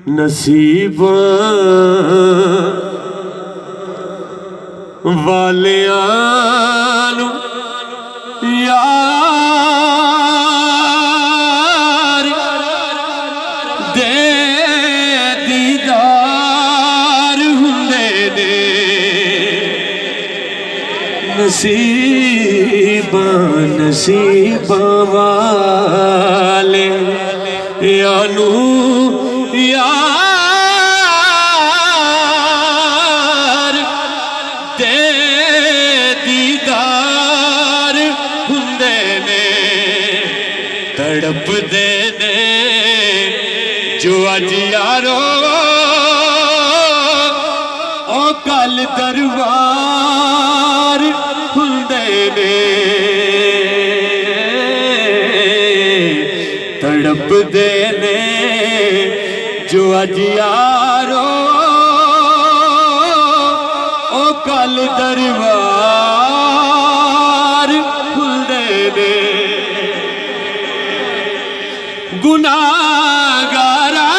नसीब वालियां यार दे दीदार हुंदे ने। नसीब नसीब वाले यानू यार दे दीदार हुंदे ने। तड़प दे ने जो अज यारो ओ कल दरबार हुंदे ने। तड़प दे ने जो अज यारो ओ कल दरबार खुलदे ने। गुनाहगारा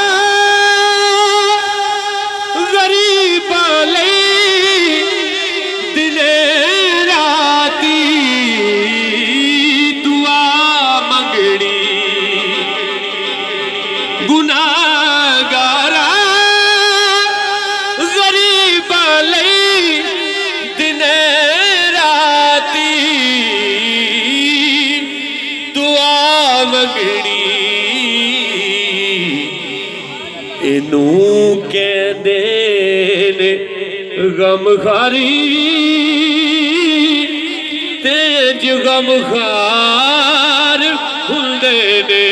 गरीब लई दिने राती दुआ मंगनी। गुनाहगारा गरीब लई दिने राती दुआ मंगनी। इनू कहंदे ने गमखारी तेज गमखार हुंदे ने।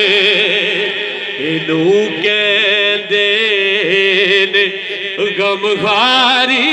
इनू कहंदे ने गमखारी